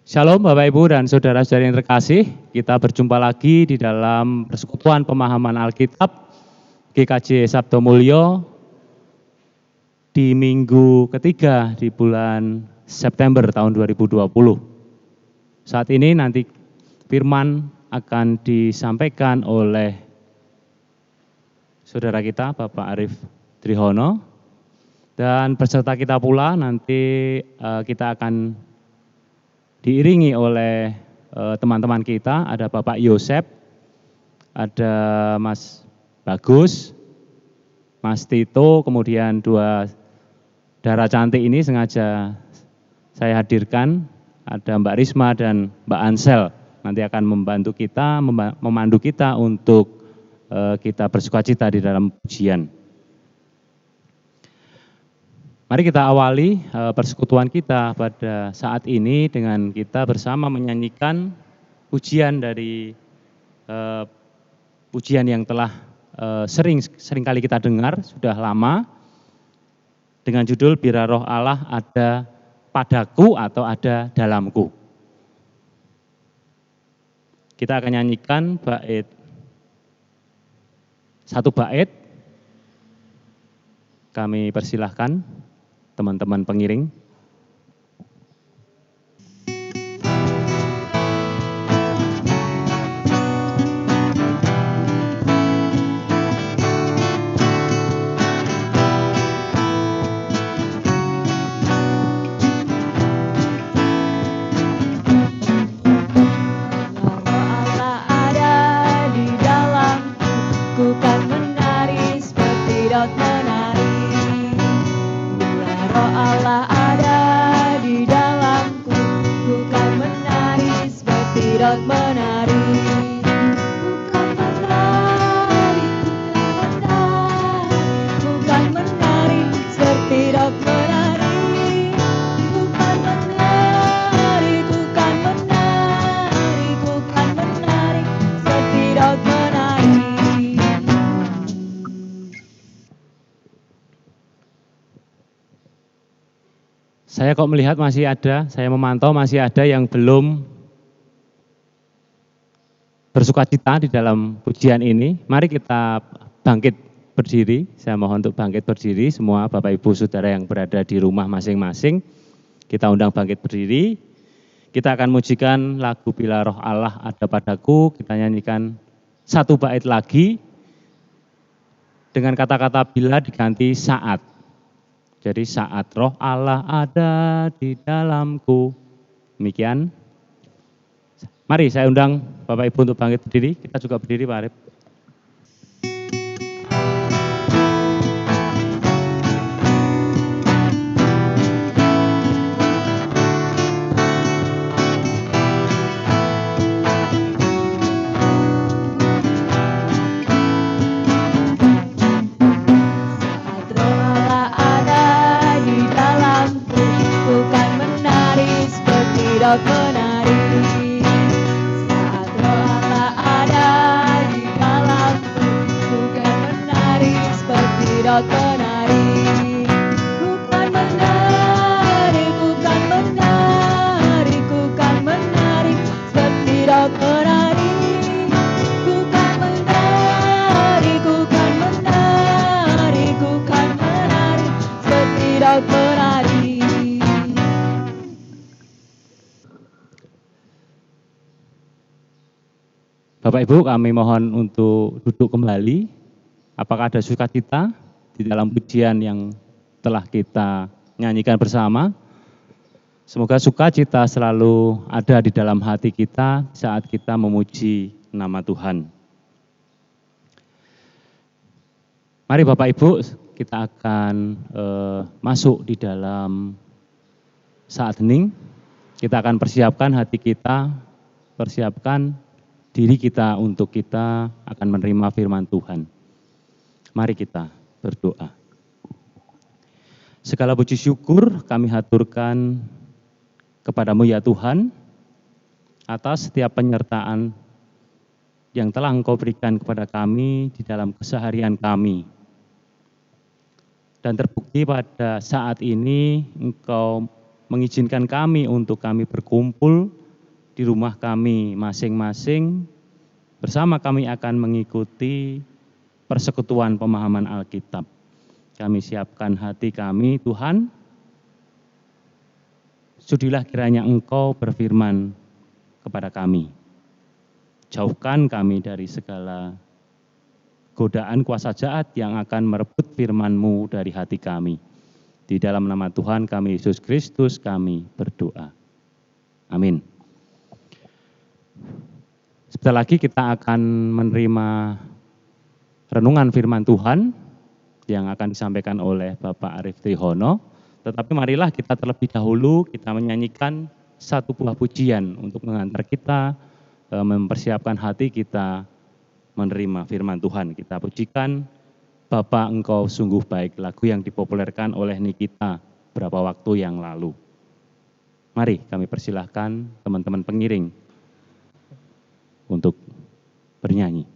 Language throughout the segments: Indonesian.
Shalom Bapak Ibu dan Saudara-saudari yang terkasih, kita berjumpa lagi di dalam persekutuan pemahaman Alkitab GKJ Sabto Mulyo di minggu ketiga di bulan September tahun 2020. Saat ini nanti firman akan disampaikan oleh saudara kita Bapak Arif Trihono, dan peserta kita pula nanti kita akan diiringi oleh teman-teman kita, ada Bapak Yosep, ada Mas Bagus, Mas Tito, kemudian dua darah cantik ini sengaja saya hadirkan, ada Mbak Risma dan Mbak Ansel, nanti akan membantu kita, memandu kita untuk kita bersukacita di dalam pujian. Mari kita awali persekutuan kita pada saat ini dengan kita bersama menyanyikan pujian dari pujian yang telah sering kali kita dengar, sudah lama, dengan judul Bila Roh Allah Ada Padaku atau Ada Dalamku. Kita akan nyanyikan satu bait, kami persilahkan teman-teman pengiring. Saya kok melihat masih ada, saya memantau masih ada yang belum bersukacita di dalam pujian ini. Mari kita bangkit berdiri, saya mohon untuk bangkit berdiri semua Bapak Ibu Saudara yang berada di rumah masing-masing. Kita undang bangkit berdiri, kita akan mujikan lagu Bila Roh Allah Ada Padaku, kita nyanyikan satu bait lagi dengan kata-kata bila diganti saat. Jadi saat Roh Allah ada di dalamku. Demikian. Mari saya undang Bapak Ibu untuk bangkit berdiri. Kita juga berdiri Pak Arif. Bapak Ibu, kami mohon untuk duduk kembali. Apakah ada sukacita di dalam pujian yang telah kita nyanyikan bersama? Semoga sukacita selalu ada di dalam hati kita saat kita memuji nama Tuhan. Mari Bapak Ibu, kita akan masuk di dalam saat hening. Kita akan persiapkan hati kita, persiapkan diri kita untuk kita akan menerima firman Tuhan. Mari kita berdoa. Segala puji syukur kami haturkan kepadamu ya Tuhan, atas setiap penyertaan yang telah Engkau berikan kepada kami di dalam keseharian kami. Dan terbukti pada saat ini Engkau mengizinkan kami untuk kami berkumpul di rumah kami masing-masing. Bersama kami akan mengikuti persekutuan pemahaman Alkitab. Kami siapkan hati kami, Tuhan. Sudilah kiranya Engkau berfirman kepada kami. Jauhkan kami dari segala godaan kuasa jahat yang akan merebut firman-Mu dari hati kami. Di dalam nama Tuhan kami Yesus Kristus kami berdoa. Amin. Sebentar lagi kita akan menerima renungan firman Tuhan yang akan disampaikan oleh Bapak Arif Trihono. Tetapi marilah kita terlebih dahulu kita menyanyikan satu buah pujian untuk mengantar kita mempersiapkan hati kita menerima firman Tuhan. Kita pujikan Bapa Engkau sungguh baik, lagu yang dipopulerkan oleh Nikita beberapa waktu yang lalu. Mari kami persilahkan teman-teman pengiring untuk bernyanyi.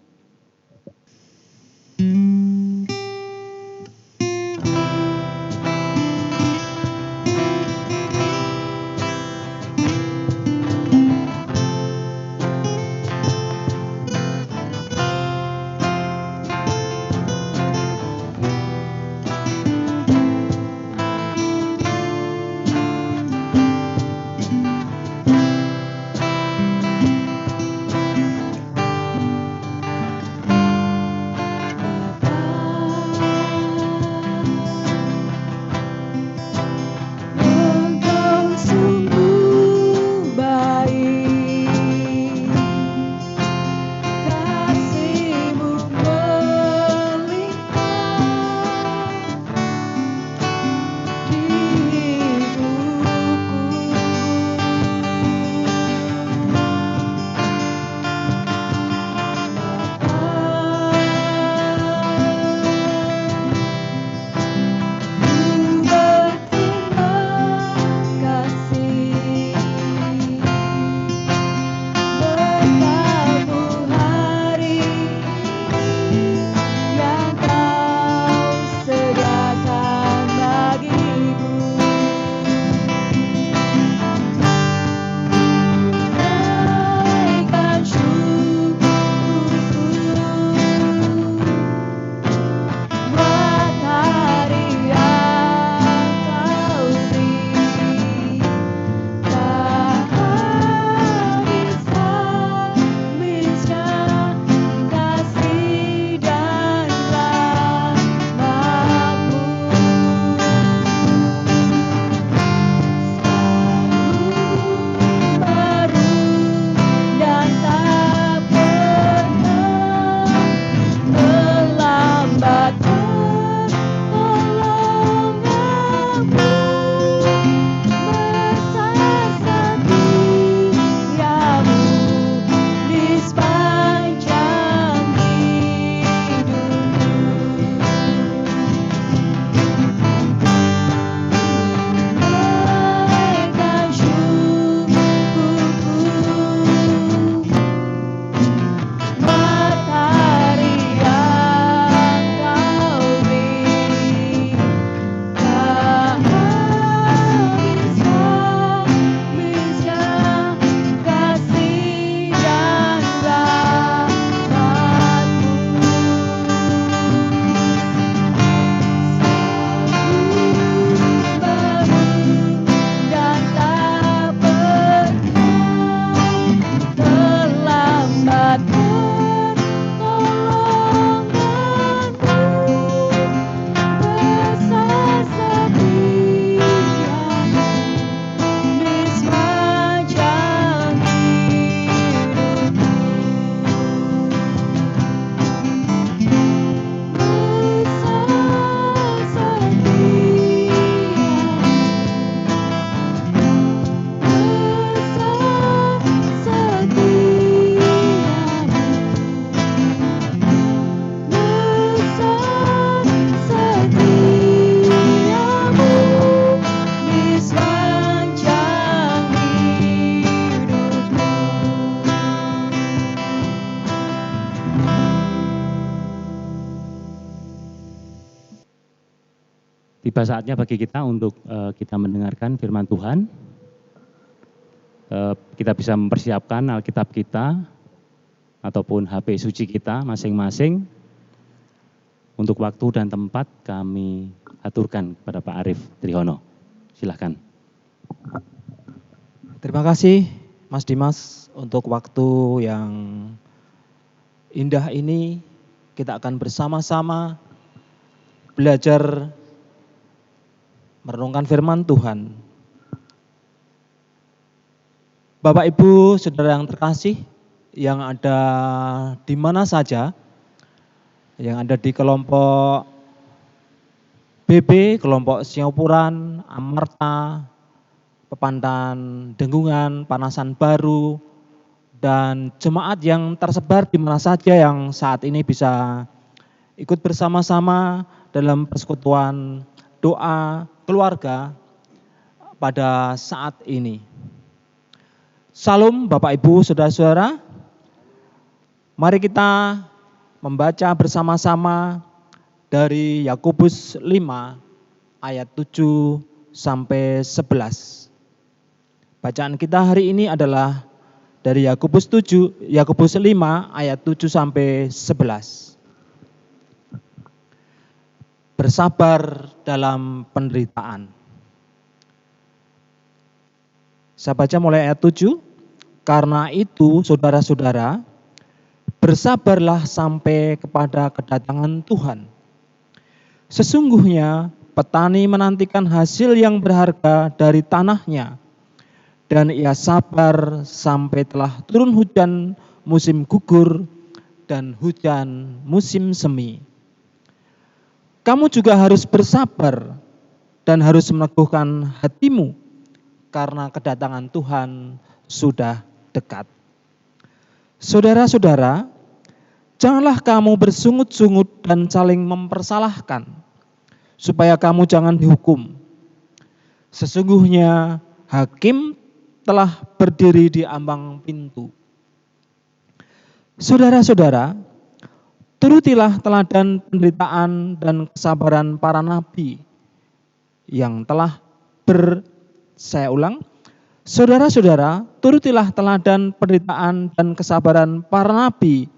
Tiba saatnya bagi kita untuk kita mendengarkan firman Tuhan. Kita bisa mempersiapkan Alkitab kita ataupun HP suci kita masing-masing. Untuk waktu dan tempat kami aturkan kepada Pak Arief Trihono. Silahkan. Terima kasih Mas Dimas untuk waktu yang indah ini. Kita akan bersama-sama belajar merenungkan firman Tuhan. Bapak Ibu Saudara yang terkasih, yang ada di mana saja, yang ada di kelompok BB, kelompok Siopuran, Amarta, Pepandan Denggungan, Panasan Baru, dan jemaat yang tersebar di mana saja yang saat ini bisa ikut bersama-sama dalam persekutuan doa keluarga pada saat ini. Salam Bapak Ibu Saudara-saudara, mari kita membaca bersama-sama dari Yakobus 5 ayat 7 sampai 11. Bacaan kita hari ini adalah dari Yakobus 5 ayat 7 sampai 11. Bersabar dalam penderitaan. Saya baca mulai ayat 7. Karena itu saudara-saudara, bersabarlah sampai kepada kedatangan Tuhan. Sesungguhnya petani menantikan hasil yang berharga dari tanahnya, dan ia sabar sampai telah turun hujan musim gugur dan hujan musim semi. Kamu juga harus bersabar dan harus meneguhkan hatimu, karena kedatangan Tuhan sudah dekat. Saudara-saudara, janganlah kamu bersungut-sungut dan saling mempersalahkan, supaya kamu jangan dihukum. Sesungguhnya hakim telah berdiri di ambang pintu. Saudara-saudara, turutilah teladan penderitaan dan kesabaran para nabi yang telah Saudara-saudara, turutilah teladan penderitaan dan kesabaran para nabi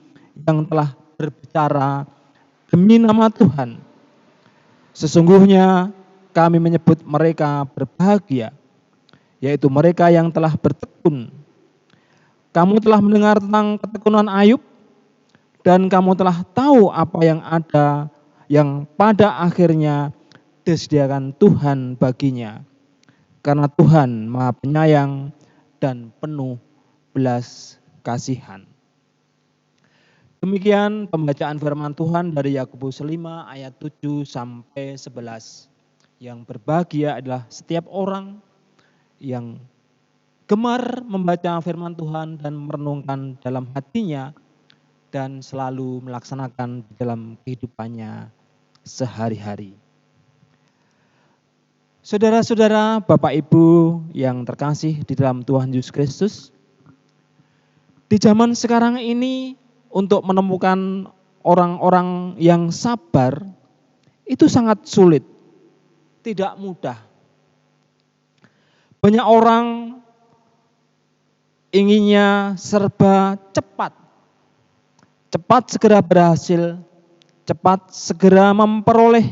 yang telah berbicara demi nama Tuhan. Sesungguhnya kami menyebut mereka berbahagia, yaitu mereka yang telah bertekun. Kamu telah mendengar tentang ketekunan Ayub, dan kamu telah tahu apa yang ada, yang pada akhirnya disediakan Tuhan baginya. Karena Tuhan Maha Penyayang dan penuh belas kasihan. Demikian pembacaan firman Tuhan dari Yakobus 5 ayat 7 sampai 11. Yang berbahagia adalah setiap orang yang gemar membaca firman Tuhan dan merenungkan dalam hatinya dan selalu melaksanakan dalam kehidupannya sehari-hari. Saudara-saudara, Bapak Ibu yang terkasih di dalam Tuhan Yesus Kristus, di zaman sekarang ini untuk menemukan orang-orang yang sabar itu sangat sulit, tidak mudah. Banyak orang inginnya serba cepat, cepat segera berhasil, cepat segera memperoleh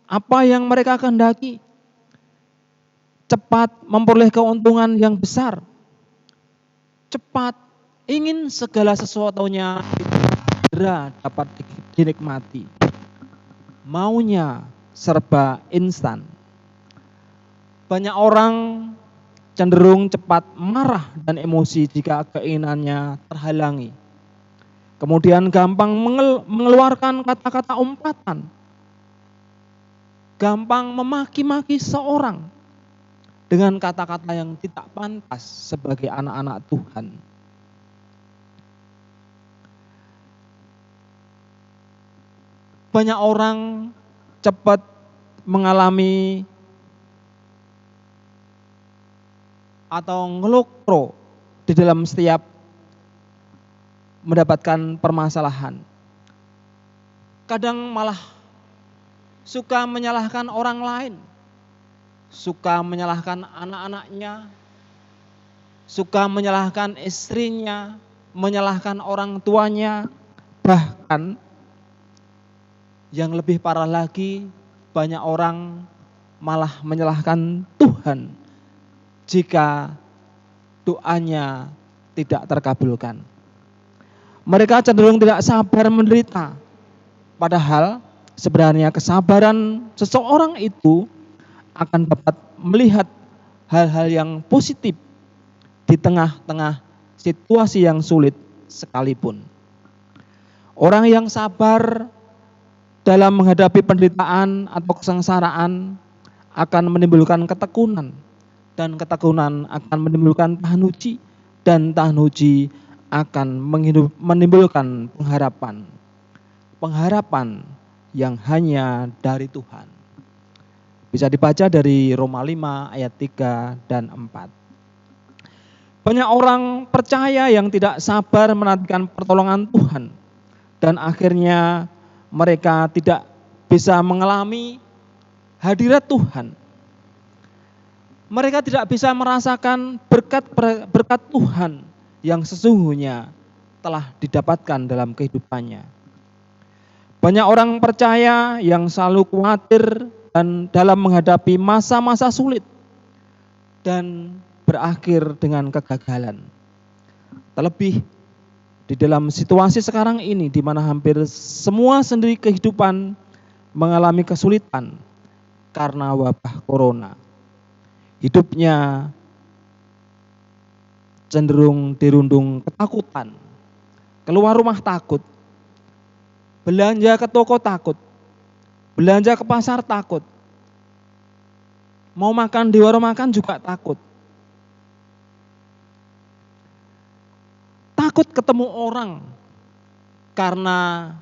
apa yang mereka kehendaki, cepat memperoleh keuntungan yang besar, cepat ingin segala sesuatunya segera dapat dinikmati, maunya serba instan. Banyak orang cenderung cepat marah dan emosi jika keinginannya terhalangi. Kemudian gampang mengeluarkan kata-kata umpatan, gampang memaki-maki seorang dengan kata-kata yang tidak pantas sebagai anak-anak Tuhan. Banyak orang cepat mengalami atau ngelokro di dalam setiap mendapatkan permasalahan. Kadang malah suka menyalahkan orang lain, suka menyalahkan anak-anaknya, suka menyalahkan istrinya, menyalahkan orang tuanya, bahkan yang lebih parah lagi, banyak orang malah menyalahkan Tuhan jika doanya tidak terkabulkan. Mereka cenderung tidak sabar menderita, padahal sebenarnya kesabaran seseorang itu akan dapat melihat hal-hal yang positif di tengah-tengah situasi yang sulit sekalipun. Orang yang sabar dalam menghadapi penderitaan atau kesengsaraan akan menimbulkan ketekunan, dan ketekunan akan menimbulkan tahan uji, dan tahan uji akan menimbulkan pengharapan. Pengharapan yang hanya dari Tuhan. Bisa dibaca dari Roma 5 ayat 3 dan 4. Banyak orang percaya yang tidak sabar menantikan pertolongan Tuhan, dan akhirnya mereka tidak bisa mengalami hadirat Tuhan. Mereka tidak bisa merasakan berkat Tuhan yang sesungguhnya telah didapatkan dalam kehidupannya. Banyak orang percaya yang selalu khawatir dan dalam menghadapi masa-masa sulit dan berakhir dengan kegagalan. Terlebih di dalam situasi sekarang ini di mana hampir semua sendi kehidupan mengalami kesulitan karena wabah corona. Hidupnya cenderung dirundung ketakutan. Keluar rumah takut. Belanja ke toko takut. Belanja ke pasar takut. Mau makan di warung makan juga takut. Takut ketemu orang karena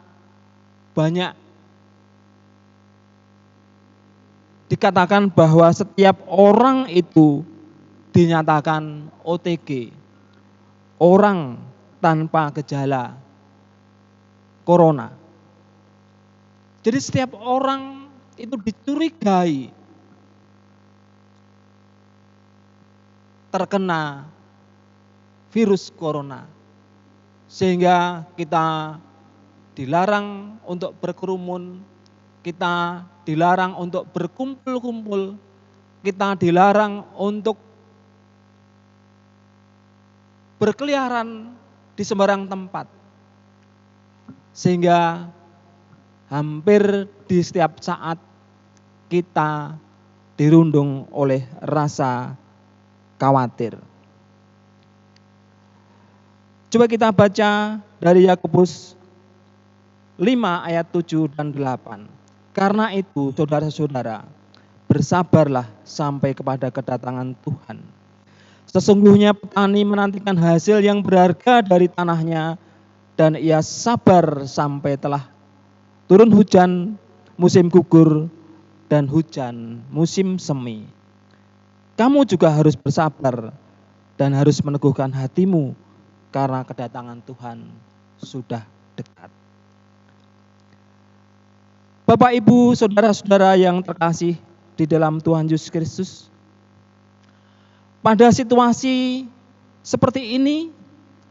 banyak dikatakan bahwa setiap orang itu dinyatakan OTG, orang tanpa gejala corona. Jadi setiap orang itu dicurigai terkena virus corona. Sehingga kita dilarang untuk berkerumun, kita dilarang untuk berkumpul-kumpul, kita dilarang untuk berkeliaran di sembarang tempat. Sehingga hampir di setiap saat kita dirundung oleh rasa khawatir. Coba kita baca dari Yakobus 5 ayat 7 dan 8. Karena itu saudara-saudara, bersabarlah sampai kepada kedatangan Tuhan. Sesungguhnya petani menantikan hasil yang berharga dari tanahnya, dan ia sabar sampai telah turun hujan musim gugur dan hujan musim semi. Kamu juga harus bersabar dan harus meneguhkan hatimu, karena kedatangan Tuhan sudah dekat. Bapak, Ibu, saudara-saudara yang terkasih di dalam Tuhan Yesus Kristus, pada situasi seperti ini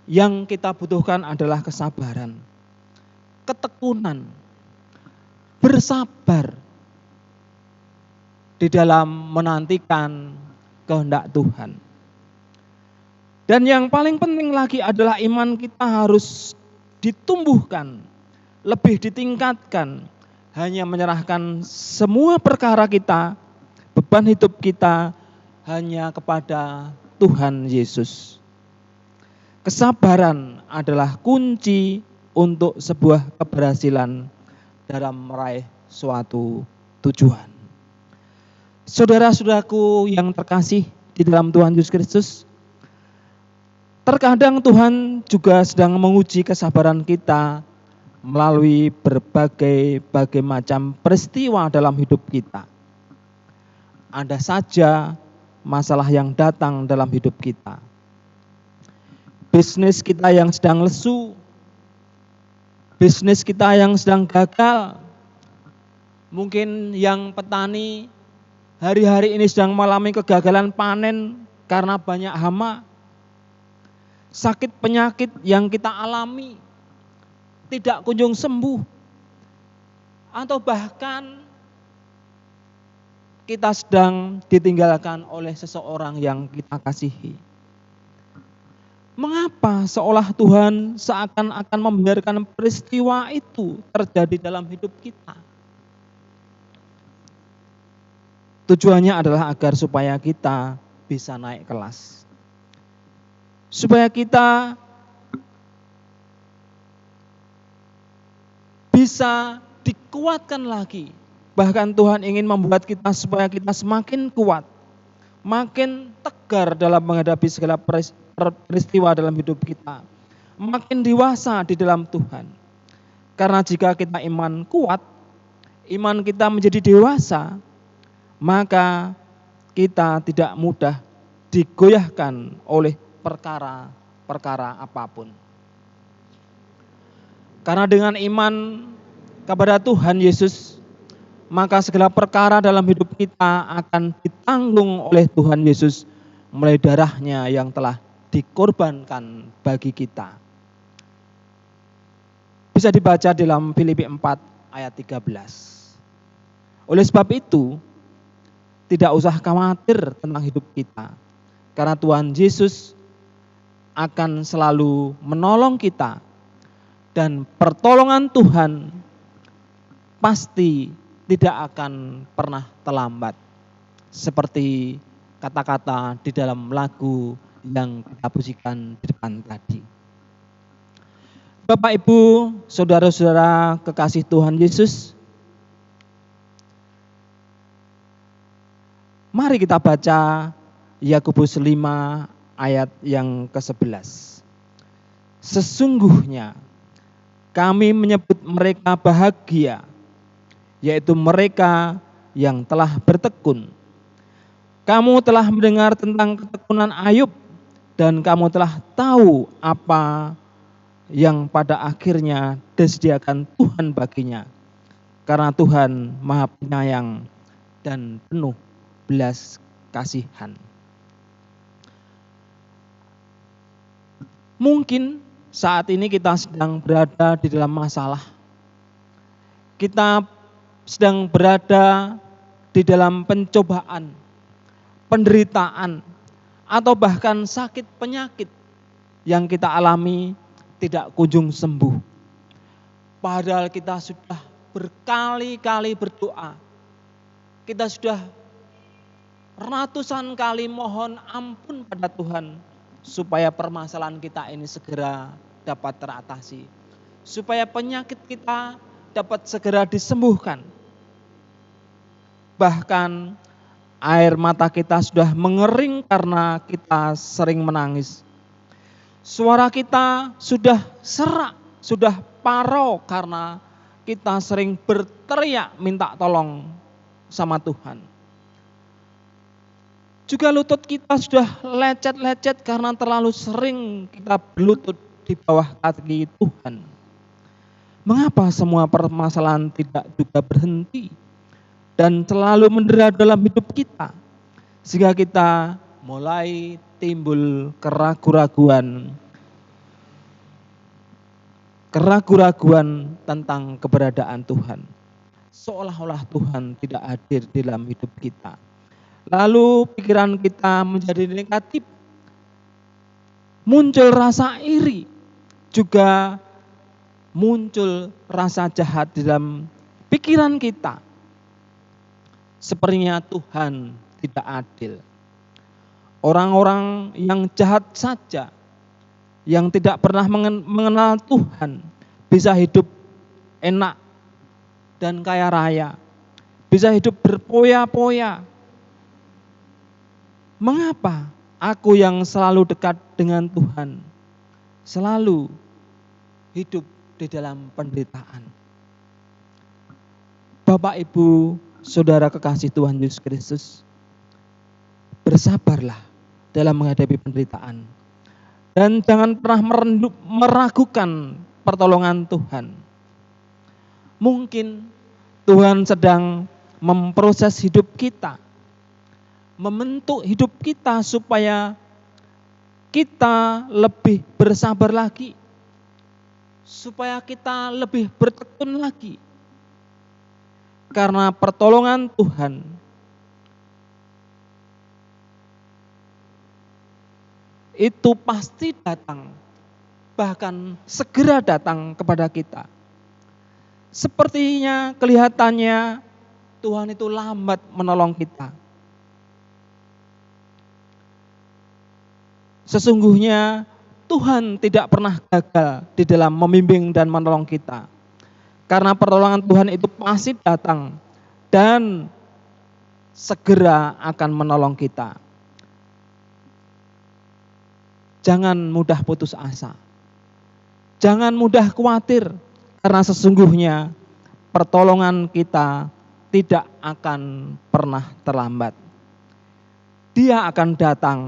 yang kita butuhkan adalah kesabaran, ketekunan, bersabar di dalam menantikan kehendak Tuhan. Dan yang paling penting lagi adalah iman kita harus ditumbuhkan, lebih ditingkatkan, hanya menyerahkan semua perkara kita, beban hidup kita hanya kepada Tuhan Yesus. Kesabaran adalah kunci untuk sebuah keberhasilan dalam meraih suatu tujuan. Saudara-saudaraku yang terkasih di dalam Tuhan Yesus Kristus, terkadang Tuhan juga sedang menguji kesabaran kita melalui berbagai macam peristiwa dalam hidup kita. Ada saja masalah yang datang dalam hidup kita. Bisnis kita yang sedang lesu, bisnis kita yang sedang gagal, Mungkin yang petani hari-hari ini sedang mengalami kegagalan panen karena banyak hama, sakit penyakit yang kita alami tidak kunjung sembuh, atau bahkan kita sedang ditinggalkan oleh seseorang yang kita kasihi. Mengapa seolah Tuhan seakan-akan membiarkan peristiwa itu terjadi dalam hidup kita? Tujuannya adalah agar supaya kita bisa naik kelas. Supaya kita bisa dikuatkan lagi. Bahkan Tuhan ingin membuat kita supaya kita semakin kuat, makin tegar dalam menghadapi segala peristiwa dalam hidup kita, makin dewasa di dalam Tuhan. Karena jika kita iman kuat, iman kita menjadi dewasa, maka kita tidak mudah digoyahkan oleh perkara-perkara apapun. Karena dengan iman kepada Tuhan Yesus, maka segala perkara dalam hidup kita akan ditanggung oleh Tuhan Yesus melalui darahnya yang telah dikorbankan bagi kita. Bisa dibaca dalam Filipi 4 ayat 13. Oleh sebab itu, tidak usah khawatir tentang hidup kita, karena Tuhan Yesus akan selalu menolong kita, dan pertolongan Tuhan pasti tidak akan pernah terlambat. Seperti kata-kata di dalam lagu yang kita pujikan di depan tadi. Bapak, Ibu, saudara-saudara kekasih Tuhan Yesus, mari kita baca Yakobus 5 ayat yang ke-11. Sesungguhnya kami menyebut mereka bahagia, yaitu mereka yang telah bertekun. Kamu telah mendengar tentang ketekunan Ayub, dan kamu telah tahu apa yang pada akhirnya disediakan Tuhan baginya. Karena Tuhan Maha Penyayang dan penuh belas kasihan. Mungkin saat ini kita sedang berada di dalam masalah. Kita sedang berada di dalam pencobaan, penderitaan, atau bahkan sakit penyakit yang kita alami tidak kunjung sembuh. Padahal kita sudah berkali-kali berdoa. Kita sudah ratusan kali mohon ampun pada Tuhan supaya permasalahan kita ini segera dapat teratasi. Supaya penyakit kita dapat segera disembuhkan. Bahkan air mata kita sudah mengering karena kita sering menangis. Suara kita sudah serak, sudah parau karena kita sering berteriak minta tolong sama Tuhan. Juga lutut kita sudah lecet-lecet karena terlalu sering kita berlutut di bawah kaki Tuhan. Mengapa semua permasalahan tidak juga berhenti dan selalu mendera dalam hidup kita, sehingga kita mulai timbul keraguan-raguan tentang keberadaan Tuhan. Seolah-olah Tuhan tidak hadir dalam hidup kita. Lalu pikiran kita menjadi negatif, muncul rasa iri, juga muncul rasa jahat di dalam pikiran kita. Sepertinya Tuhan tidak adil. Orang-orang yang jahat saja, yang tidak pernah mengenal Tuhan, bisa hidup enak dan kaya raya, bisa hidup berpoya-poya. Mengapa aku yang selalu dekat dengan Tuhan selalu hidup di dalam penderitaan? Bapak, Ibu, saudara kekasih Tuhan Yesus Kristus, bersabarlah dalam menghadapi penderitaan. Dan jangan pernah meragukan pertolongan Tuhan. Mungkin Tuhan sedang memproses hidup kita, membentuk hidup kita supaya kita lebih bersabar lagi, supaya kita lebih bertekun lagi. Karena pertolongan Tuhan itu pasti datang, bahkan segera datang kepada kita. Sepertinya kelihatannya Tuhan itu lambat menolong kita. Sesungguhnya Tuhan tidak pernah gagal di dalam membimbing dan menolong kita. Karena pertolongan Tuhan itu pasti datang dan segera akan menolong kita. Jangan mudah putus asa. Jangan mudah khawatir, karena sesungguhnya pertolongan kita tidak akan pernah terlambat. Dia akan datang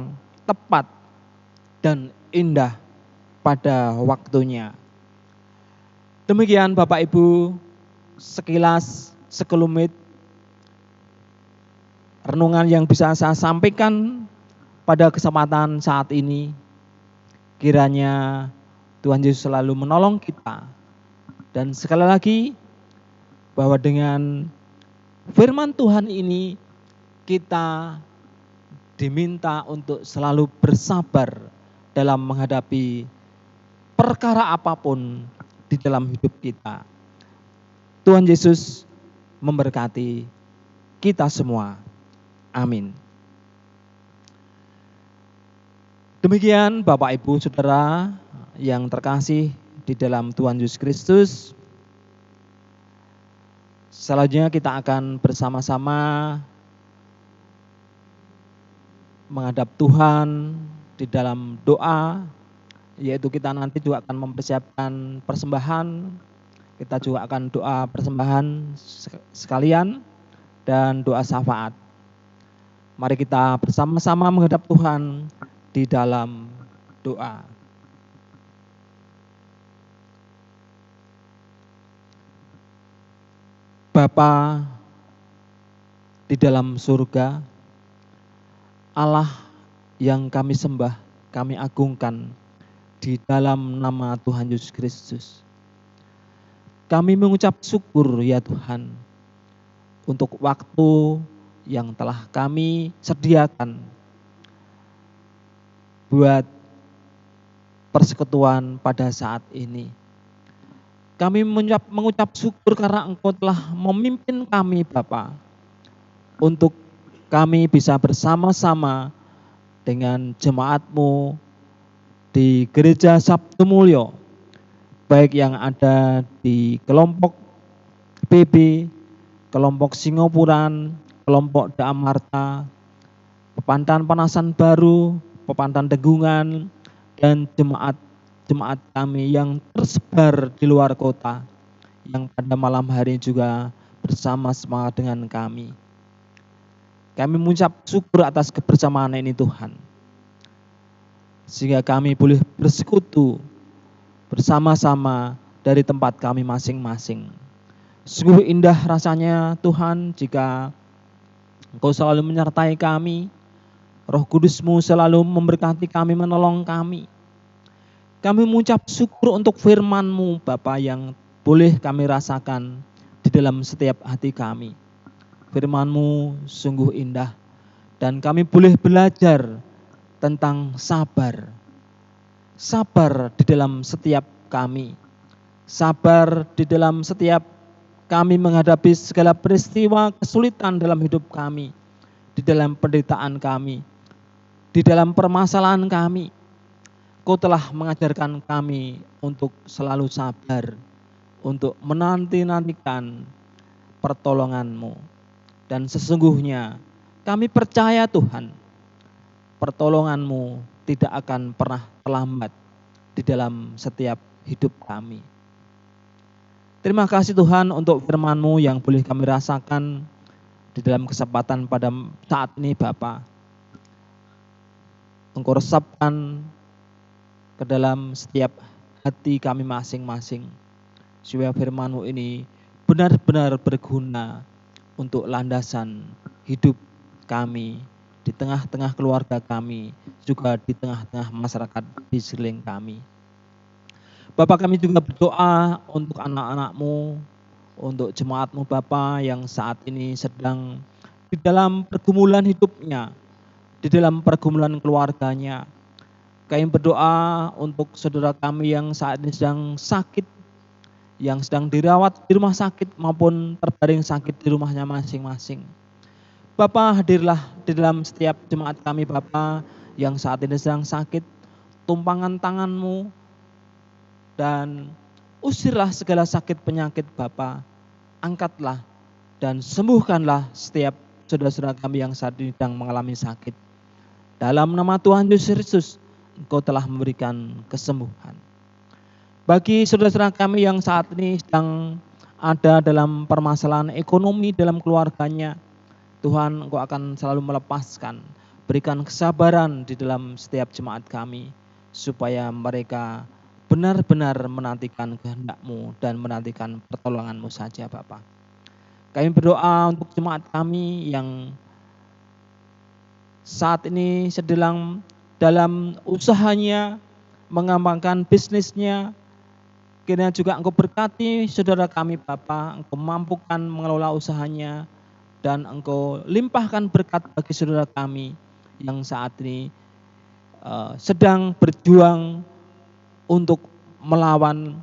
tepat dan indah pada waktunya. Demikian Bapak Ibu, sekilas, sekelumit renungan yang bisa saya sampaikan pada kesempatan saat ini. Kiranya Tuhan Yesus selalu menolong kita. Dan sekali lagi, bahwa dengan firman Tuhan ini kita diminta untuk selalu bersabar dalam menghadapi perkara apapun di dalam hidup kita. Tuhan Yesus memberkati kita semua. Amin. Demikian Bapak Ibu Saudara yang terkasih di dalam Tuhan Yesus Kristus. Selanjutnya kita akan bersama-sama menghadap Tuhan di dalam doa, yaitu kita nanti juga akan mempersiapkan persembahan. Kita juga akan doa persembahan sekalian dan doa syafaat. Mari kita bersama-sama menghadap Tuhan di dalam doa. Bapa di dalam surga, Allah yang kami sembah, kami agungkan di dalam nama Tuhan Yesus Kristus. Kami mengucap syukur ya Tuhan untuk waktu yang telah kami sediakan buat persekutuan pada saat ini. Kami mengucap syukur karena Engkau telah memimpin kami Bapa, untuk kami bisa bersama-sama dengan jemaat-Mu di Gereja Sabtu Mulyo, baik yang ada di kelompok PB, kelompok Singopuran, kelompok Daamarta, Pepantan Penasan Baru, Pepantan Degungan, dan jemaat kami yang tersebar di luar kota, yang pada malam hari juga bersama-sama dengan kami. Kami mengucap syukur atas kebersamaan ini Tuhan, sehingga kami boleh bersekutu bersama-sama dari tempat kami masing-masing. Sungguh indah rasanya Tuhan jika Engkau selalu menyertai kami, Roh Kudus-Mu selalu memberkati kami, menolong kami. Kami mengucap syukur untuk firman-Mu Bapa yang boleh kami rasakan di dalam setiap hati kami. Firman-Mu sungguh indah dan kami boleh belajar tentang sabar. Sabar di dalam setiap kami. Sabar di dalam setiap kami menghadapi segala peristiwa kesulitan dalam hidup kami, di dalam penderitaan kami, di dalam permasalahan kami. Kau telah mengajarkan kami untuk selalu sabar, untuk menanti-nantikan pertolongan-Mu. Dan sesungguhnya kami percaya Tuhan, pertolongan-Mu tidak akan pernah terlambat di dalam setiap hidup kami. Terima kasih Tuhan untuk firman-Mu yang boleh kami rasakan di dalam kesempatan pada saat ini Bapa. Engkau resapkan ke dalam setiap hati kami masing-masing, supaya firman-Mu ini benar-benar berguna untuk landasan hidup kami, di tengah-tengah keluarga kami, juga di tengah-tengah masyarakat di sekeliling kami. Bapak, kami juga berdoa untuk anak-anak-Mu, untuk jemaat-Mu Bapa yang saat ini sedang di dalam pergumulan hidupnya, di dalam pergumulan keluarganya. Kami berdoa untuk saudara kami yang saat ini sedang sakit, yang sedang dirawat di rumah sakit maupun terbaring sakit di rumahnya masing-masing. Bapa, hadirlah di dalam setiap jemaat kami Bapa yang saat ini sedang sakit, tumpangan tangan-Mu dan usirlah segala sakit penyakit Bapa, angkatlah dan sembuhkanlah setiap saudara-saudara kami yang saat ini sedang mengalami sakit. Dalam nama Tuhan Yesus Kristus, Engkau telah memberikan kesembuhan. Bagi saudara-saudara kami yang saat ini sedang ada dalam permasalahan ekonomi dalam keluarganya, Tuhan, Engkau akan selalu melepaskan, berikan kesabaran di dalam setiap jemaat kami, supaya mereka benar-benar menantikan kehendak-Mu dan menantikan pertolongan-Mu saja Bapa. Kami berdoa untuk jemaat kami yang saat ini sedang dalam usahanya, mengembangkan bisnisnya. Kiranya juga Engkau berkati saudara kami Bapa, Engkau mampukan mengelola usahanya, dan Engkau limpahkan berkat bagi saudara kami yang saat ini sedang berjuang untuk melawan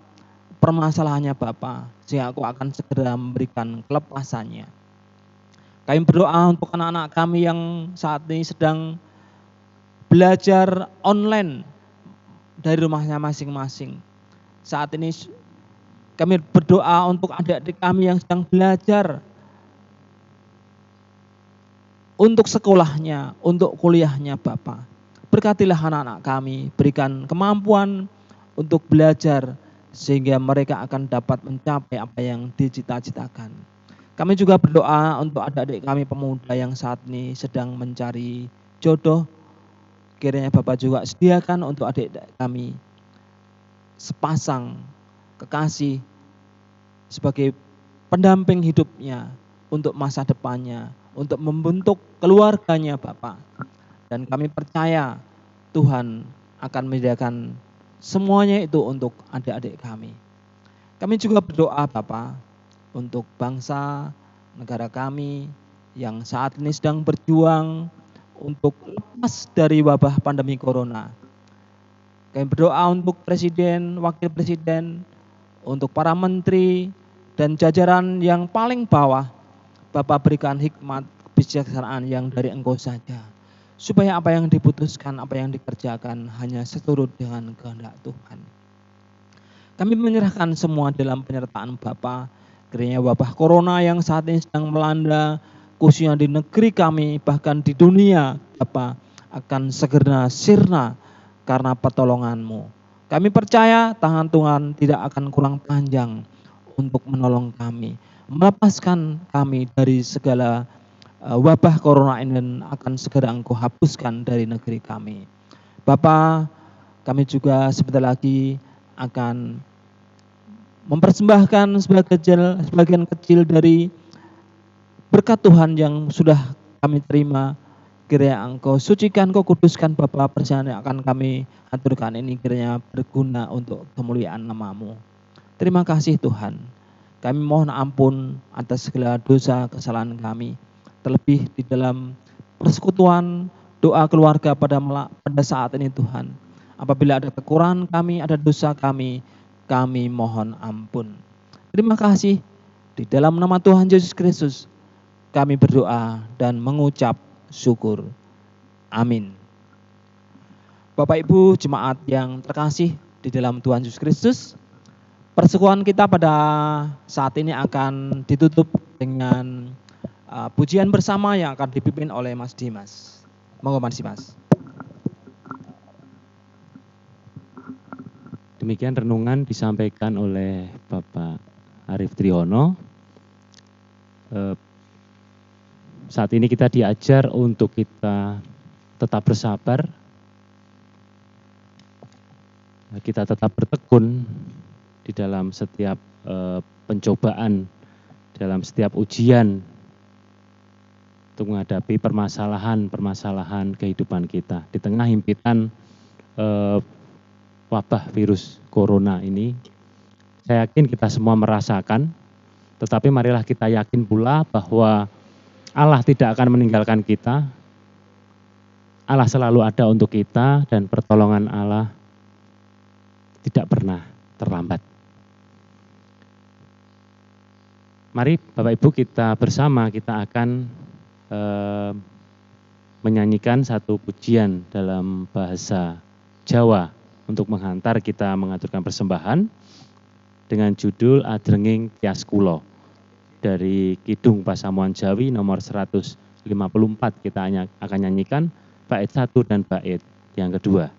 permasalahannya Bapa, sehingga Engkau akan segera memberikan kelepasannya. Kami berdoa untuk anak-anak kami yang saat ini sedang belajar online dari rumahnya masing-masing. Saat ini kami berdoa untuk adik-adik kami yang sedang belajar untuk sekolahnya, untuk kuliahnya Bapa. Berkatilah anak-anak kami, berikan kemampuan untuk belajar sehingga mereka akan dapat mencapai apa yang dicita-citakan. Kami juga berdoa untuk adik-adik kami pemuda yang saat ini sedang mencari jodoh. Kiranya Bapak juga sediakan untuk adik-adik kami sepasang kekasih sebagai pendamping hidupnya untuk masa depannya, untuk membentuk keluarganya Bapak. Dan kami percaya Tuhan akan menyediakan semuanya itu untuk adik-adik kami. Kami juga berdoa Bapak untuk bangsa, negara kami yang saat ini sedang berjuang untuk lepas dari wabah pandemi corona. Kami berdoa untuk presiden, wakil presiden, untuk para menteri dan jajaran yang paling bawah. Bapak berikan hikmat, kebijaksanaan yang dari Engkau saja, supaya apa yang diputuskan, apa yang dikerjakan hanya seturut dengan kehendak Tuhan. Kami menyerahkan semua dalam penyertaan Bapa. Kiranya wabah corona yang saat ini sedang melanda, khususnya di negeri kami, bahkan di dunia, Bapa, akan segera sirna karena pertolongan-Mu. Kami percaya tangan Tuhan tidak akan kurang panjang untuk menolong kami, melepaskan kami dari segala wabah corona ini, dan akan segera Engkau hapuskan dari negeri kami. Bapa, kami juga sebentar lagi akan mempersembahkan sebagian kecil dari berkat Tuhan yang sudah kami terima. Kiranya Engkau sucikan, Engkau kuduskan Bapa, persembahan yang akan kami aturkan ini kiranya berguna untuk kemuliaan nama-Mu. Terima kasih Tuhan. Kami mohon ampun atas segala dosa kesalahan kami, terlebih di dalam persekutuan doa keluarga pada saat ini Tuhan. Apabila ada kekurangan kami, ada dosa kami mohon ampun. Terima kasih. Di dalam nama Tuhan Yesus Kristus kami berdoa dan mengucap syukur. Amin. Bapak Ibu jemaat yang terkasih di dalam Tuhan Yesus Kristus, persekutuan kita pada saat ini akan ditutup dengan pujian bersama yang akan dipimpin oleh Mas Dimas. Monggo Mas Dimas. Demikian renungan disampaikan oleh Bapak Arif Triyono. Saat ini kita diajar untuk kita tetap bersabar, kita tetap bertekun di dalam setiap pencobaan dalam setiap ujian untuk menghadapi permasalahan kehidupan kita. Di tengah himpitan wabah virus corona ini, saya yakin kita semua merasakan, tetapi marilah kita yakin pula bahwa Allah tidak akan meninggalkan kita. Allah selalu ada untuk kita dan pertolongan Allah tidak pernah terlambat. Mari Bapak Ibu kita bersama kita akan menyanyikan satu pujian dalam bahasa Jawa untuk menghantar kita mengaturkan persembahan dengan judul Adrenging Tias Kulo dari Kidung Pasamuan Jawi nomor 154. Kita akan nyanyikan bait 1 dan bait yang kedua.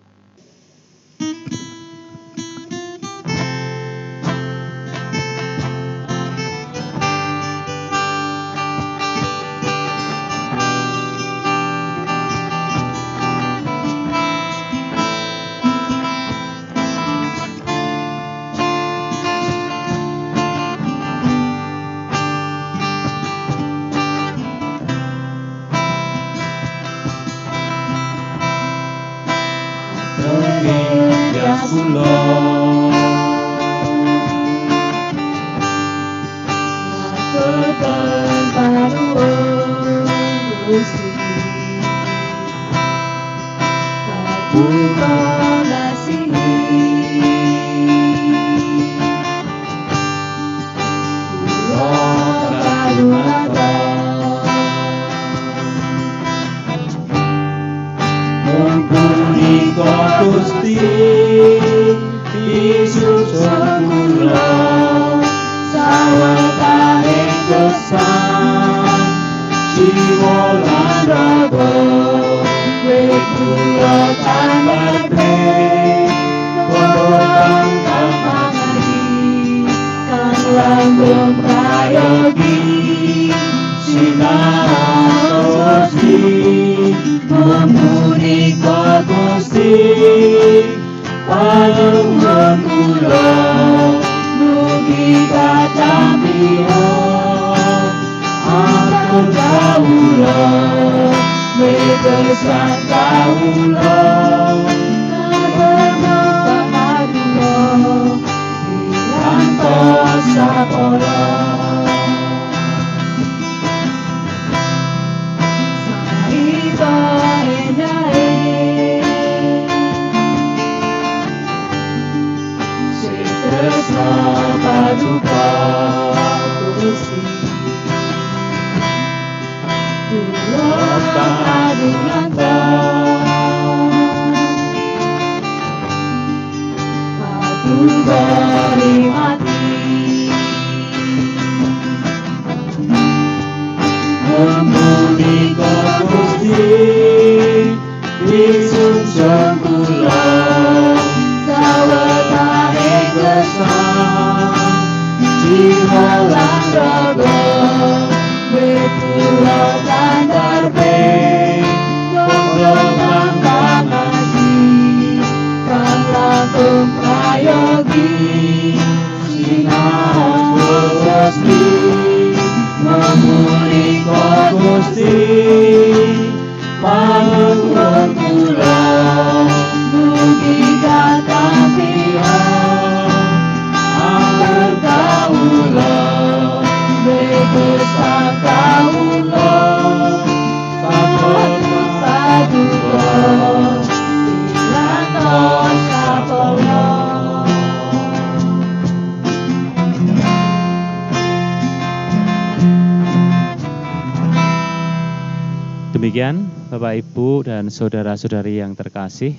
Demikian Bapak Ibu dan saudara-saudari yang terkasih,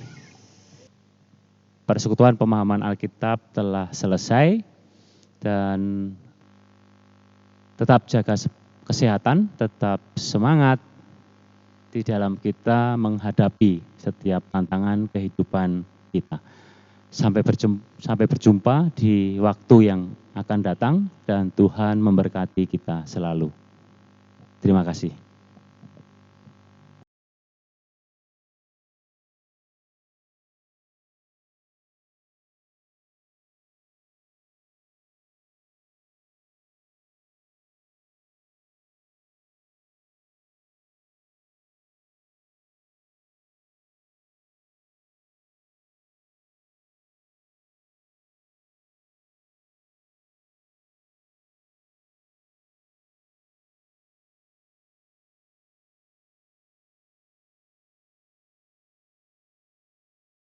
persekutuan pemahaman Alkitab telah selesai dan tetap jaga kesehatan, tetap semangat di dalam kita menghadapi setiap tantangan kehidupan kita. Sampai berjumpa di waktu yang akan datang dan Tuhan memberkati kita selalu. Terima kasih.